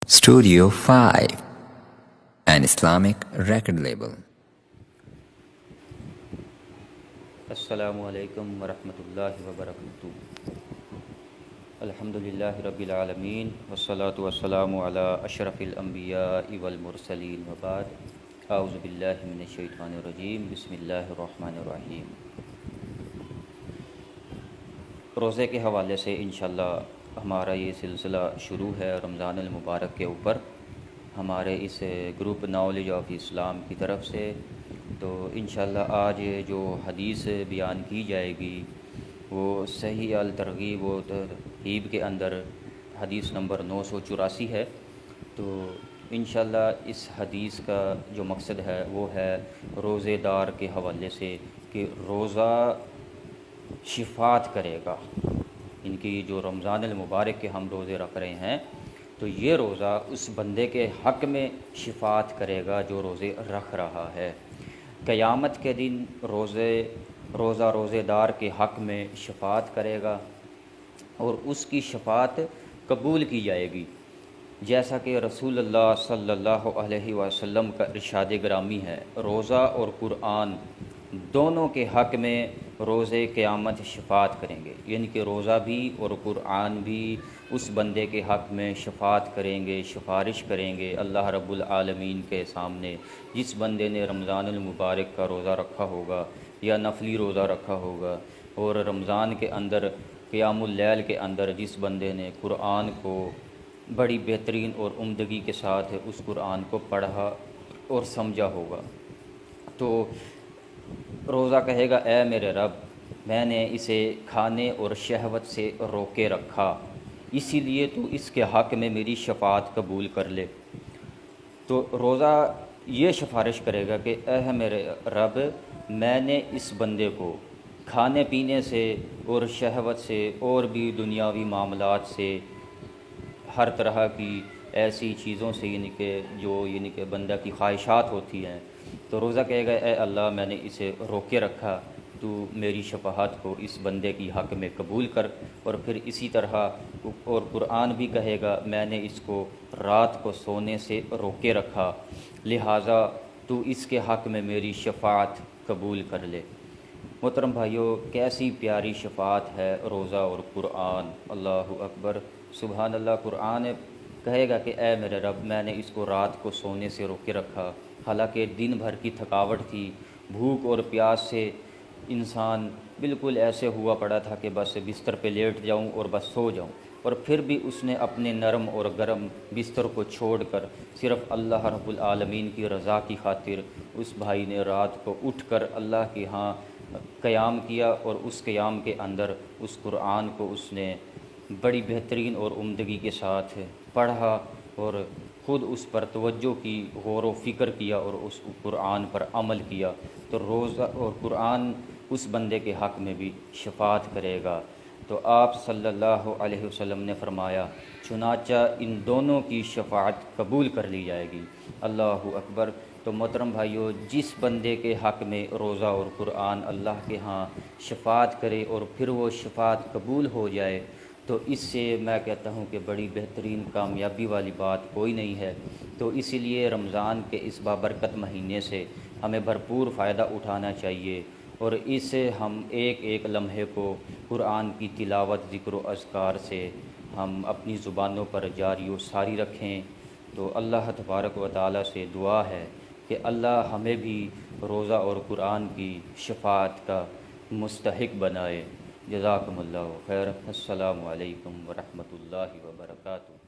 Studio 5, an Islamic record label. السلام علیکم ورحمۃ اللہ وبرکاتہ۔ الحمدللہ رب العالمین والصلاة والسلام علی اشرف الانبیاء والمرسلین وبعد، اعوذ باللہ من الشیطان الرجیم، بسم اللہ الرحمن الرحیم۔ روزے کے حوالے سے انشاءاللہ ہمارا یہ سلسلہ شروع ہے رمضان المبارک کے اوپر، ہمارے اس گروپ نالج آف اسلام کی طرف سے۔ تو انشاءاللہ آج جو حدیث بیان کی جائے گی وہ صحیح الترغیب و ترہیب کے اندر حدیث نمبر 984 ہے۔ تو انشاءاللہ اس حدیث کا جو مقصد ہے وہ ہے روزے دار کے حوالے سے کہ روزہ شفاعت کرے گا۔ ان کی جو رمضان المبارک کے ہم روزے رکھ رہے ہیں تو یہ روزہ اس بندے کے حق میں شفاعت کرے گا جو روزے رکھ رہا ہے۔ قیامت کے دن روزے دار کے حق میں شفاعت کرے گا اور اس کی شفاعت قبول کی جائے گی، جیسا کہ رسول اللہ صلی اللہ علیہ وسلم کا ارشاد گرامی ہے، روزہ اور قرآن دونوں کے حق میں روزے قیامت شفاعت کریں گے، یعنی کہ روزہ بھی اور قرآن بھی اس بندے کے حق میں شفاعت کریں گے، سفارش کریں گے اللہ رب العالمین کے سامنے۔ جس بندے نے رمضان المبارک کا روزہ رکھا ہوگا یا نفلی روزہ رکھا ہوگا، اور رمضان کے اندر قیام اللیل کے اندر جس بندے نے قرآن کو بڑی بہترین اور عمدگی کے ساتھ اس قرآن کو پڑھا اور سمجھا ہوگا، تو روزہ کہے گا اے میرے رب، میں نے اسے کھانے اور شہوت سے روکے رکھا، اسی لیے تو اس کے حق میں میری شفاعت قبول کر لے۔ تو روزہ یہ سفارش کرے گا کہ اے میرے رب، میں نے اس بندے کو کھانے پینے سے اور شہوت سے اور بھی دنیاوی معاملات سے، ہر طرح کی ایسی چیزوں سے یعنی کہ بندہ کی خواہشات ہوتی ہیں، تو روزہ کہے گا اے اللہ، میں نے اسے روکے رکھا، تو میری شفاعت کو اس بندے کی حق میں قبول کر۔ اور پھر اسی طرح اور قرآن بھی کہے گا میں نے اس کو رات کو سونے سے روکے رکھا، لہٰذا تو اس کے حق میں میری شفاعت قبول کر لے۔ محترم بھائیو، کیسی پیاری شفاعت ہے روزہ اور قرآن، اللہ اکبر، سبحان اللہ۔ قرآن کہے گا کہ اے میرے رب، میں نے اس کو رات کو سونے سے روکے رکھا، حالانکہ دن بھر کی تھکاوٹ تھی، بھوک اور پیاس سے انسان بالکل ایسے ہوا پڑا تھا کہ بس بستر پہ لیٹ جاؤں اور بس سو جاؤں، اور پھر بھی اس نے اپنے نرم اور گرم بستر کو چھوڑ کر صرف اللہ رب العالمین کی رضا کی خاطر اس بھائی نے رات کو اٹھ کر اللہ کے ہاں قیام کیا، اور اس قیام کے اندر اس قرآن کو اس نے بڑی بہترین اور عمدگی کے ساتھ پڑھا اور خود اس پر توجہ کی، غور و فکر کیا اور اس قرآن پر عمل کیا۔ تو روزہ اور قرآن اس بندے کے حق میں بھی شفاعت کرے گا۔ تو آپ صلی اللہ علیہ وسلم نے فرمایا چنانچہ ان دونوں کی شفاعت قبول کر لی جائے گی، اللہ اکبر۔ تو محترم بھائیو، جس بندے کے حق میں روزہ اور قرآن اللہ کے ہاں شفاعت کرے اور پھر وہ شفاعت قبول ہو جائے، تو اس سے میں کہتا ہوں کہ بڑی بہترین کامیابی والی بات کوئی نہیں ہے۔ تو اسی لیے رمضان کے اس بابرکت مہینے سے ہمیں بھرپور فائدہ اٹھانا چاہیے، اور اس سے ہم ایک ایک لمحے کو قرآن کی تلاوت، ذکر و اذکار سے ہم اپنی زبانوں پر جاری و ساری رکھیں۔ تو اللہ تبارک و تعالیٰ سے دعا ہے کہ اللہ ہمیں بھی روزہ اور قرآن کی شفاعت کا مستحق بنائے۔ جزاکم اللہ خیر۔ السلام علیکم ورحمۃ اللہ وبرکاتہ۔